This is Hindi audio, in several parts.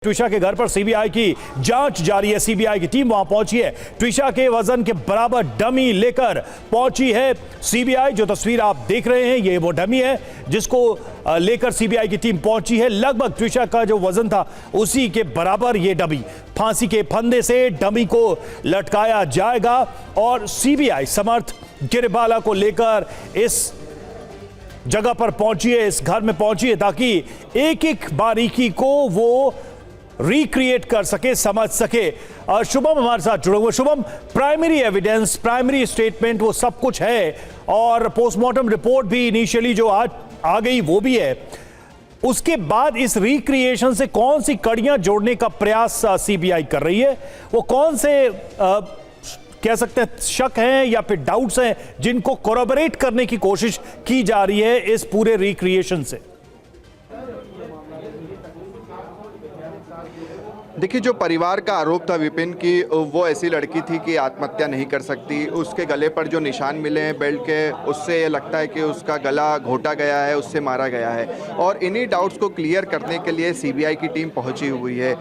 ट्विशा के घर पर सीबीआई की जांच जारी है। सीबीआई की टीम वहां पहुंची है। ट्विशा के वजन के बराबर डमी लेकर पहुंची है सीबीआई। जो तस्वीर आप देख रहे हैं ये वो डमी है जिसको लेकर सीबीआई की टीम पहुंची है। लगभग ट्विशा का जो वजन था उसी के बराबर ये डमी, फांसी के फंदे से डमी को लटकाया जाएगा और सीबीआई समर्थ गिरिबाला को लेकर इस जगह पर पहुंची है, इस घर में पहुंची है ताकि एक एक बारीकी को वो रिक्रिएट कर सके, समझ सके। शुभम हमारे साथ जुड़े हुए। Shubham, primary evidence, primary statement वो सब कुछ है और पोस्टमार्टम रिपोर्ट भी इनिशियली जो आज आ गई वो भी है। उसके बाद इस रिक्रिएशन से कौन सी कड़ियां जोड़ने का प्रयास सीबीआई कर रही है? वो कौन से कह सकते हैं शक हैं या फिर डाउट्स हैं जिनको कोरबोरेट करने की कोशिश की जा रही है इस पूरे रिक्रिएशन से? देखिए, जो परिवार का आरोप था विपिन की वो ऐसी लड़की थी कि आत्महत्या नहीं कर सकती। उसके गले पर जो निशान मिले हैं बेल्ट के, उससे ये लगता है कि उसका गला घोटा गया है, उससे मारा गया है। और इन्हीं डाउट्स को क्लियर करने के लिए सीबीआई की टीम पहुंची हुई है।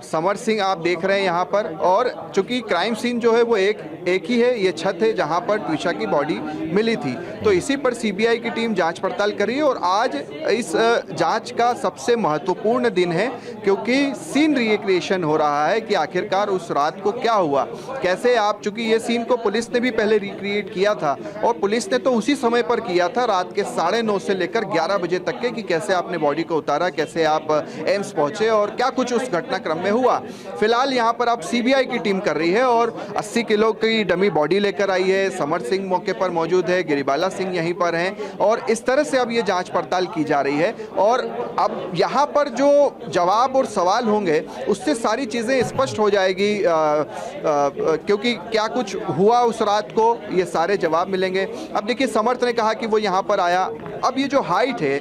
समर सिंह आप देख रहे हैं यहाँ पर, और चूंकि क्राइम सीन जो है वो एक ही है, ये छत है जहाँ पर ट्विशा की बॉडी मिली थी। तो इसी पर सीबीआई की टीम जाँच पड़ताल कर रही है और आज इस जाँच का सबसे महत्वपूर्ण दिन है क्योंकि सीन रिक्रिएशन हो रहा है कि आखिरकार उस रात को क्या हुआ, कैसे आप, चूंकि ये सीन को पुलिस ने भी पहले रिक्रिएट किया था और पुलिस ने तो उसी समय पर किया था, रात के 9:30 से लेकर 11 बजे तक के, कि कैसे आपने बॉडी को उतारा, कैसे आप एम्स पहुंचे और क्या कुछ उस घटनाक्रम में हुआ। फिलहाल यहाँ पर आप सीबीआई की टीम कर रही है और 80 किलो की डमी बॉडी लेकर आई है। समर सिंह मौके पर मौजूद है, गिरिबाला सिंह यहीं पर हैं और इस तरह से अब ये जाँच पड़ताल की जा रही है। और अब यहाँ पर जो जवाब और सवाल होंगे उससे सारी चीज़ें स्पष्ट हो जाएगी क्योंकि क्या कुछ हुआ उस रात को, ये सारे जवाब मिलेंगे। अब देखिए, समर्थ ने कहा कि वो यहाँ पर आया। अब ये जो हाइट है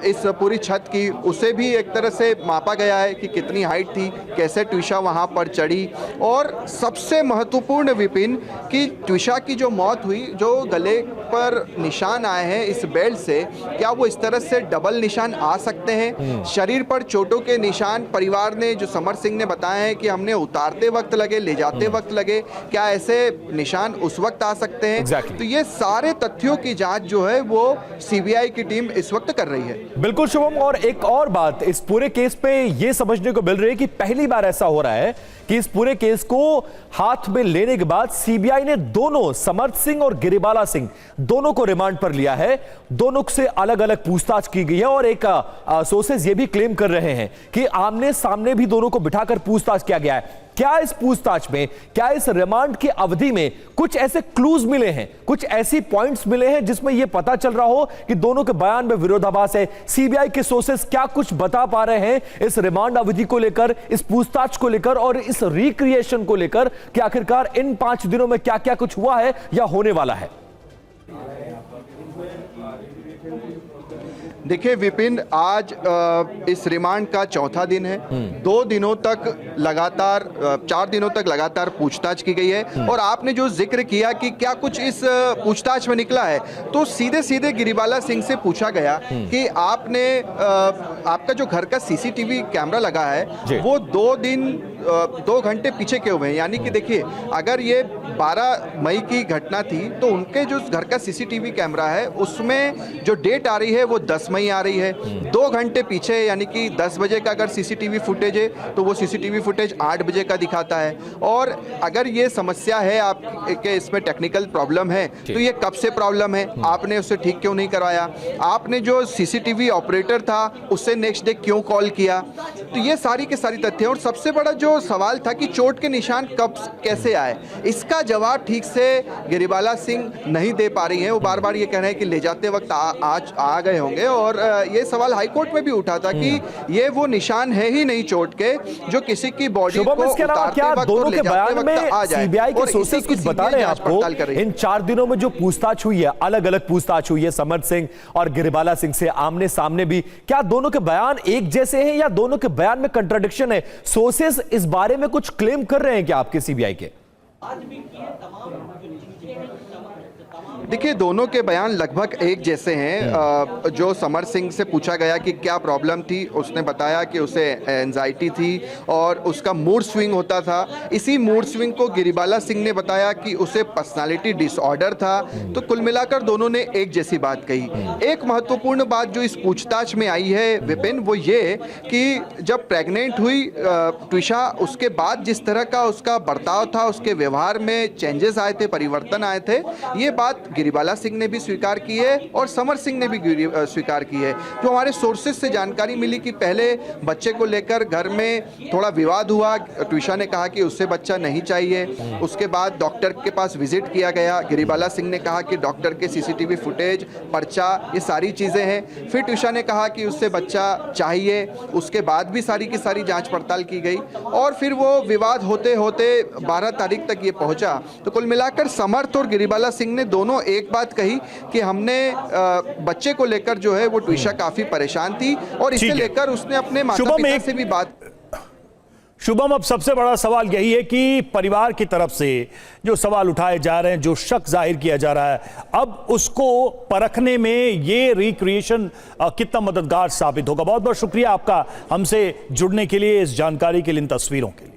इस पूरी छत की, उसे भी एक तरह से मापा गया है कि कितनी हाइट थी, कैसे ट्विशा वहाँ पर चढ़ी। और सबसे महत्वपूर्ण विपिन कि ट्विशा की जो मौत हुई, जो गले पर निशान आए हैं इस बेल्ट से, क्या वो इस तरह से डबल निशान आ सकते हैं? शरीर पर चोटों के निशान परिवार ने, जो समर सिंह ने बताया है कि हमने उतारते वक्त लगे, ले जाते वक्त लगे, क्या ऐसे निशान उस वक्त आ सकते हैं? तो ये सारे तथ्यों की जांच जो है वो सीबीआई की टीम इस वक्त कर रही है। बिल्कुल शुभम, और एक और बात इस पूरे केस पे ये समझने को मिल रही है कि पहली बार ऐसा हो रहा है कि इस पूरे केस को हाथ में लेने के बाद सीबीआई ने दोनों, समर्थ सिंह और गिरिबाला सिंह, दोनों को रिमांड पर लिया है। दोनों से अलग अलग पूछताछ की गई है और एक सोर्सेज ये भी क्लेम कर रहे हैं कि आमने सामने भी दोनों को बिठाकर पूछताछ किया गया है। क्या इस पूछताछ में, क्या इस रिमांड की अवधि में कुछ ऐसे क्लूज मिले हैं, कुछ ऐसी पॉइंट्स मिले हैं जिसमें यह पता चल रहा हो कि दोनों के बयान में विरोधाभास है? सीबीआई के सोर्सेज क्या कुछ बता पा रहे हैं इस रिमांड अवधि को लेकर, इस पूछताछ को लेकर और इस रिक्रिएशन को लेकर कि आखिरकार इन 5 दिनों में क्या क्या कुछ हुआ है या होने वाला है? देखिए विपिन, आज इस रिमांड का चौथा दिन है। 2 दिनों तक लगातार, 4 दिनों तक लगातार पूछताछ की गई है। और आपने जो जिक्र किया कि क्या कुछ इस पूछताछ में निकला है, तो सीधे सीधे गिरिबाला सिंह से पूछा गया कि आपने, आपका जो घर का सीसीटीवी कैमरा लगा है वो 2 घंटे पीछे क्यों हुए हैं? यानी कि देखिए, अगर ये 12 मई की घटना थी तो उनके जो घर का सीसीटीवी कैमरा है उसमें जो डेट आ रही है वो 10 मई आ रही है। 2 घंटे पीछे, यानी कि 10 बजे का अगर सीसीटीवी फुटेज है तो वो सीसीटीवी फुटेज 8 बजे का दिखाता है। और अगर ये समस्या है आपके, इसमें टेक्निकल प्रॉब्लम है, तो ये कब से प्रॉब्लम है, आपने उससे ठीक क्यों नहीं करवाया? आपने जो सीसीटीवी ऑपरेटर था उससे नेक्स्ट डे क्यों कॉल किया? तो ये सारी के सारी तथ्य। और सबसे बड़ा जो सवाल था कि चोट के निशान कब कैसे आए, इसका जवाब ठीक से गिरिबाला सिंह नहीं दे पा रही हैं। वो बार बार ये कह रहे हैं कि ले जाते वक्त आज आ गए होंगे। और ये सवाल हाईकोर्ट में भी उठा था कि ये वो निशान है ही नहीं चोट के जो किसी की बॉडी को उतारते वक्त और ले जाते वक्त आ जाए। सीबीआई के सोर्सेज कुछ बता रहे हैं आपको इन 4 दिनों में जो पूछताछ हुई है, अलग अलग पूछताछ हुई है समर्थ सिंह और गिरिबाला सिंह से आमने सामने भी, क्या दोनों के बयान एक जैसे हैं या दोनों के बयान में कंट्राडिक्शन है? सोर्सेज इस बारे में कुछ क्लेम कर रहे हैं क्या आपके सीबीआई के? देखिए, दोनों के बयान लगभग एक जैसे हैं। जो समर सिंह से पूछा गया कि क्या प्रॉब्लम थी, उसने बताया कि उसे एंजाइटी थी और उसका मूड स्विंग होता था। इसी मूड स्विंग को गिरिबाला सिंह ने बताया कि उसे पर्सनालिटी डिसऑर्डर था। तो कुल मिलाकर दोनों ने एक जैसी बात कही। एक महत्वपूर्ण बात जो इस पूछताछ में आई है विपिन, वो ये कि जब प्रेग्नेंट हुई ट्विशा, उसके बाद जिस तरह का उसका बर्ताव था, उसके व्यवहार में चेंजेस आए थे, परिवर्तन आए थे, ये बात गिरिबाला सिंह ने भी स्वीकार की है और समर सिंह ने भी स्वीकार की है। जो हमारे सोर्सेज से जानकारी मिली कि पहले बच्चे को लेकर घर में थोड़ा विवाद हुआ। ट्विशा ने कहा कि उससे बच्चा नहीं चाहिए। उसके बाद डॉक्टर के पास विजिट किया गया। गिरिबाला सिंह ने कहा कि डॉक्टर के सीसीटीवी फुटेज, पर्चा, ये सारी चीज़ें हैं। फिर ट्विशा ने कहा कि उससे बच्चा चाहिए। उसके बाद भी सारी की सारी जांच पड़ताल की गई और फिर वो विवाद होते होते 12 तारीख तक ये पहुंचा। तो कुल मिलाकर समर्थ और गिरिबाला सिंह ने दोनों एक बात कही कि हमने बच्चे को लेकर जो है वो ट्विशा काफी परेशान थी और इसे लेकर उसने अपने माता पिता से भी बात। शुभम, अब सबसे बड़ा सवाल यही है कि परिवार की तरफ से जो सवाल उठाए जा रहे हैं, जो शक जाहिर किया जा रहा है, अब उसको परखने में ये रिक्रिएशन कितना मददगार साबित होगा। बहुत बहुत शुक्रिया आपका हमसे जुड़ने के लिए, इस जानकारी के लिए, इन तस्वीरों के लिए।